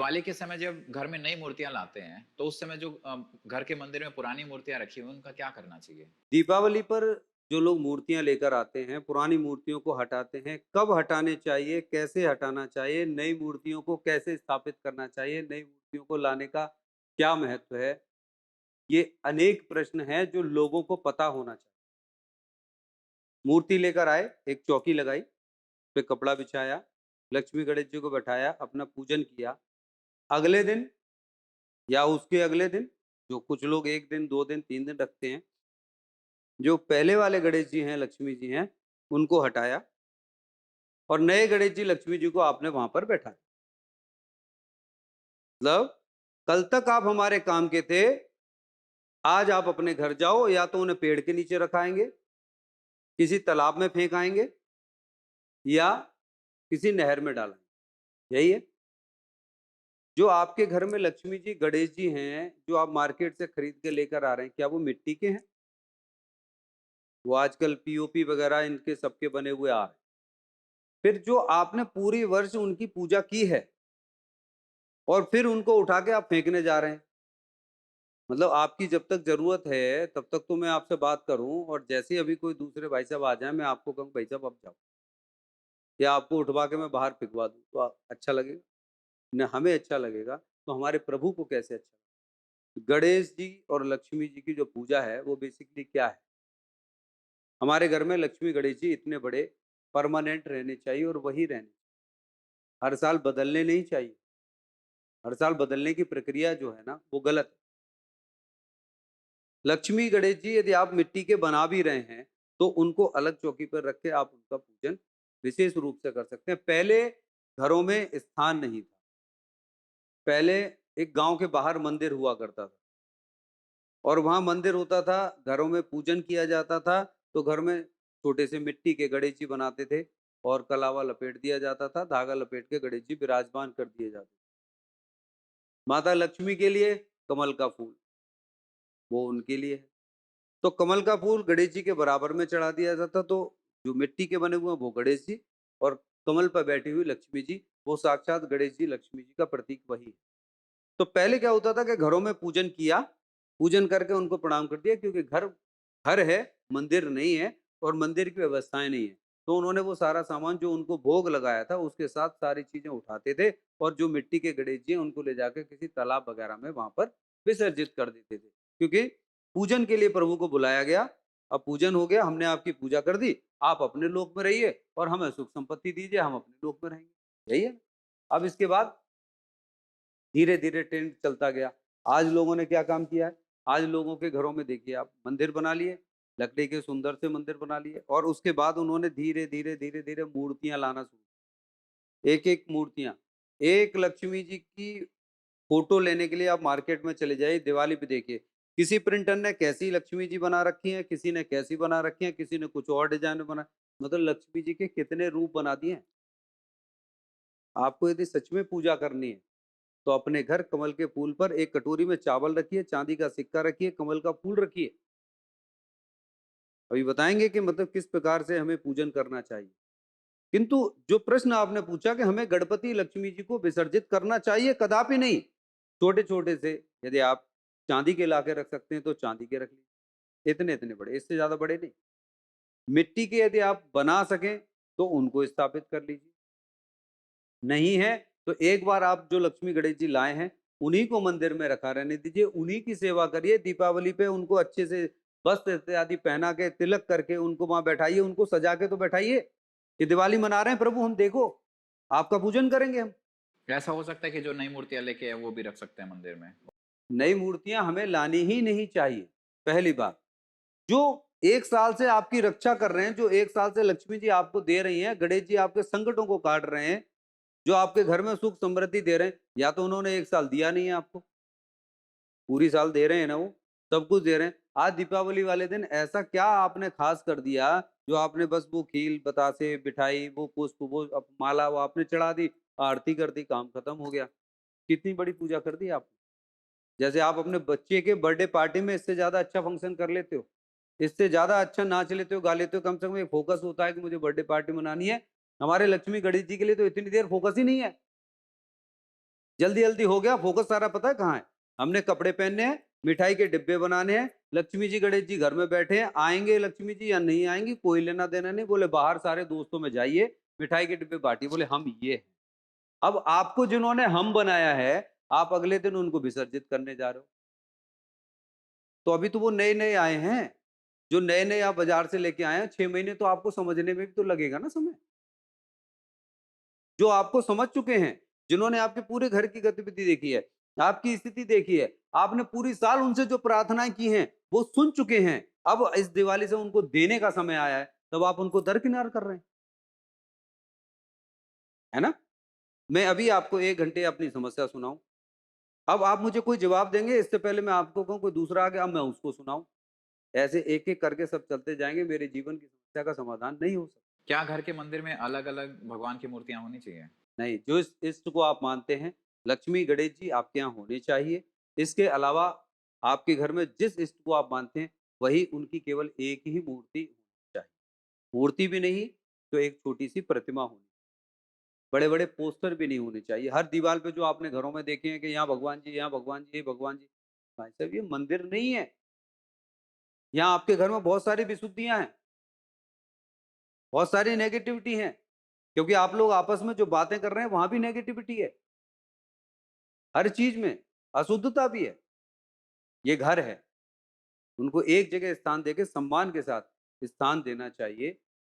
दिवाली के समय जब घर में नई मूर्तियाँ लाते हैं, तो उस समय जो घर के मंदिर में पुरानी मूर्तियाँ रखी हुई हैं, उनका क्या करना चाहिए? दीपावली पर जो लोग मूर्तियाँ लेकर आते हैं, पुरानी मूर्तियों को हटाते हैं, कब हटाने चाहिए, कैसे हटाना चाहिए, नई मूर्तियों को कैसे स्थापित करना चाहिए, नई मूर्तियों को लाने का क्या महत्व है? ये अनेक प्रश्न हैं जो लोगों को पता होना चाहिए। मूर्ति लेकर आए, एक चौकी लगाई, पे कपड़ा बिछाया, लक्ष्मी गणेश जी को बैठाया, अपना पूजन किया। अगले दिन या उसके अगले दिन, जो कुछ लोग 1 दिन, 2 दिन, 3 दिन रखते हैं, जो पहले वाले गणेश जी हैं, लक्ष्मी जी हैं, उनको हटाया और नए गणेश जी, लक्ष्मी जी को आपने वहाँ पर बैठाया। मतलब कल तक आप हमारे काम के थे, आज आप अपने घर जाओ या तो उन्हें पेड़ के नीचे रखाएँगे, किसी तालाब में फेंक आएँगे या किसी नहर में डालेंगे। यही है। जो आपके घर में लक्ष्मी जी, गणेश जी हैं, जो आप मार्केट से खरीद के लेकर आ रहे हैं, क्या वो मिट्टी के हैं? वो आजकल पीओपी वगैरह इनके सबके बने हुए आ रहे हैं। फिर जो आपने पूरी वर्ष उनकी पूजा की है और फिर उनको उठा के आप फेंकने जा रहे हैं। मतलब आपकी जब तक ज़रूरत है, तब तक तो मैं आपसे बात करूँ और जैसे ही अभी कोई दूसरे भाई साहब आ जाएँ, मैं आपको कहूँ भाई साहब अब जाओ या आपको उठवा के मैं बाहर फेंकवा दूँ, तो अच्छा लगेगा? ना हमें अच्छा लगेगा, तो हमारे प्रभु को कैसे अच्छा लगेगा? गणेश जी और लक्ष्मी जी की जो पूजा है, वो बेसिकली क्या है? हमारे घर में लक्ष्मी गणेश जी इतने बड़े परमानेंट रहने चाहिए और वही रहने, हर साल बदलने नहीं चाहिए। हर साल बदलने की प्रक्रिया जो है ना, वो गलत है। लक्ष्मी गणेश जी यदि आप मिट्टी के बना भी रहे हैं, तो उनको अलग चौकी पर रख के आप उनका पूजन विशेष रूप से कर सकते हैं। पहले घरों में स्थान नहीं था। पहले एक गाँव के बाहर मंदिर हुआ करता था और वहाँ मंदिर होता था, घरों में पूजन किया जाता था, तो घर में छोटे से मिट्टी के गणेश जी बनाते थे और कलावा लपेट दिया जाता था, धागा लपेट के गणेश जी विराजमान कर दिए जाते थे। माता लक्ष्मी के लिए कमल का फूल, वो उनके लिए है। तो कमल का फूल गणेश जी के बराबर में चढ़ा दिया जाता, तो जो मिट्टी के बने हुए हैं वो गणेश जी और कमल पर बैठी हुई लक्ष्मी जी, वो साक्षात गणेश जी, लक्ष्मी जी का प्रतीक वही है। तो पहले क्या होता था कि घरों में पूजन किया, पूजन करके उनको प्रणाम कर दिया क्योंकि घर घर है, मंदिर नहीं है और मंदिर की व्यवस्थाएँ नहीं है। तो उन्होंने वो सारा सामान जो उनको भोग लगाया था, उसके साथ सारी चीज़ें उठाते थे और जो मिट्टी के गणेश जी हैं, उनको ले जाके किसी तालाब वगैरह में वहाँ पर विसर्जित कर देते थे। क्योंकि पूजन के लिए प्रभु को बुलाया गया, अब पूजन हो गया, हमने आपकी पूजा कर दी, आप अपने लोक में रहिए और हमें सुख संपत्ति दीजिए, हम अपने लोक में रहेंगे। यही है। अब इसके बाद धीरे-धीरे ट्रेंड चलता गया। आज लोगों ने क्या काम किया है, आज लोगों के घरों में देखिए आप मंदिर बना लिए, लकड़ी के सुंदर से मंदिर बना लिए और उसके बाद उन्होंने धीरे-धीरे, धीरे-धीरे मूर्तियाँ लाना शुरू, एक-एक मूर्तियाँ। एक लक्ष्मी जी की फ़ोटो लेने के लिए आप मार्केट में चले जाइए, दिवाली पे देखिए, किसी प्रिंटर ने कैसी लक्ष्मी जी बना रखी हैं, किसी ने कैसी बना रखी हैं, किसी ने कुछ और डिज़ाइन में बना, मतलब लक्ष्मी जी के कितने रूप बना दिए हैं। आपको यदि सच में पूजा करनी है तो अपने घर कमल के फूल पर एक कटोरी में चावल रखिए, चांदी का सिक्का रखिए, कमल का फूल रखिए। अभी बताएँगे कि मतलब किस प्रकार से हमें पूजन करना चाहिए। किंतु जो प्रश्न आपने पूछा कि हमें गणपति लक्ष्मी जी को विसर्जित करना चाहिए, कदापि नहीं। छोटे-छोटे से यदि आप चांदी के लाके रख सकते हैं तो चांदी के रख लीजिए। इतने-इतने बड़े, इससे ज़्यादा बड़े नहीं। मिट्टी के यदि आप बना सकें तो उनको स्थापित कर लीजिए। नहीं है, तो एक बार आप जो लक्ष्मी गणेश जी लाए हैं, उन्हीं को मंदिर में रखा रहने दीजिए, उन्हीं की सेवा करिए, दीपावली पे उनको अच्छे से वस्त्र इत्यादि पहना के, तिलक करके उनको वहाँ बैठाइए, उनको सजा के तो बैठाइए, कि दिवाली मना रहे हैं प्रभु हम देखो, आपका पूजन करेंगे हम। ऐसा हो सकता है कि जो नई मूर्तियाँ लेके आए, वो भी रख सकते हैं मंदिर में? नई मूर्तियाँ हमें लानी ही नहीं चाहिए, पहली बात। जो 1 साल से आपकी रक्षा कर रहे हैं, जो 1 साल से लक्ष्मी जी आपको दे रही हैं, गणेश जी आपके संकटों को काट रहे हैं, जो आपके घर में सुख समृद्धि दे रहे हैं, या तो उन्होंने 1 साल दिया नहीं है आपको, पूरी साल दे रहे हैं ना वो, सब कुछ दे रहे हैं। आज दीपावली वाले दिन ऐसा क्या आपने ख़ास कर दिया, जो आपने बस वो खील, बतासे, मिठाई, वो पुष्प, वो माला वो आपने चढ़ा दी, आरती कर दी, काम खत्म हो गया। कितनी बड़ी पूजा कर दी आपने। जैसे आप अपने बच्चे के बर्थडे पार्टी में इससे ज़्यादा अच्छा फंक्शन कर लेते हो, इससे ज़्यादा अच्छा नाच लेते हो, गा लेते हो, कम से कम एक फ़ोकस होता है कि मुझे बर्थडे पार्टी मनानी है। हमारे लक्ष्मी गणेश जी के लिए तो इतनी देर फ़ोकस ही नहीं है। जल्दी जल्दी हो गया, फोकस सारा पता है कहाँ है? हमने कपड़े पहनने हैं, मिठाई के डिब्बे बनाने हैं, लक्ष्मी जी गणेश जी घर में बैठे हैं, आएंगे लक्ष्मी जी या नहीं आएंगी कोई लेना देना नहीं। बोले बाहर सारे दोस्तों में जाइए, मिठाई के डिब्बे बांटिए। बोले हम ये हैं। अब आपको जिन्होंने हम बनाया है, आप अगले दिन उनको विसर्जित करने जा रहे हो। तो अभी तो वो नए-नए आए हैं। जो नए-नए आप बाज़ार से लेके आए हैं, 6 महीने तो आपको समझने में भी तो लगेगा ना समय। जो आपको समझ चुके हैं, जिन्होंने आपके पूरे घर की गतिविधि देखी है, आपकी स्थिति देखी है, आपने पूरी साल उनसे जो प्रार्थनाएँ की हैं, वो सुन चुके हैं। अब इस दिवाली से उनको देने का समय आया है, तब आप उनको दरकिनार कर रहे हैं। है ना? मैं अभी आपको 1 घंटे अपनी समस्या सुनाऊँ। अब आप मुझे कोई जवाब देंगे, इससे पहले मैं आपको कहूँ कोई दूसरा आ गया, अब मैं उसको सुनाऊँ। ऐसे एक-एक करके सब चलते जाएँगे, मेरे जीवन की समस्या का समाधान नहीं हो सकता। क्या घर के मंदिर में अलग-अलग भगवान की मूर्तियाँ होनी चाहिए? नहीं, जो इस इष्ट को आप मानते हैं, लक्ष्मी, गणेश जी आपके यहाँ होने चाहिए। इसके अलावा आपके घर में जिस इष्ट को आप मानते हैं, वही उनकी केवल एक ही मूर्ति होनी चाहिए। मूर्ति भी नहीं, तो एक छोटी-सी प्रतिमा होनी। बड़े-बड़े पोस्टर भी नहीं होने चाहिए। हर दीवार पे जो आपने घरों में देखे हैं कि यहाँ भगवान जी, यहाँ भगवान जी, भगवान जी। भाई साहब ये मंदिर नहीं है। यहाँ आपके घर में बहुत सारी विशुद्धियाँ हैं, बहुत सारी नेगेटिविटी है, क्योंकि आप लोग आपस में जो बातें कर रहे हैं, वहाँ भी नेगेटिविटी है। हर चीज़ में अशुद्धता भी है। ये घर है, उनको एक जगह स्थान देके सम्मान के साथ स्थान देना चाहिए।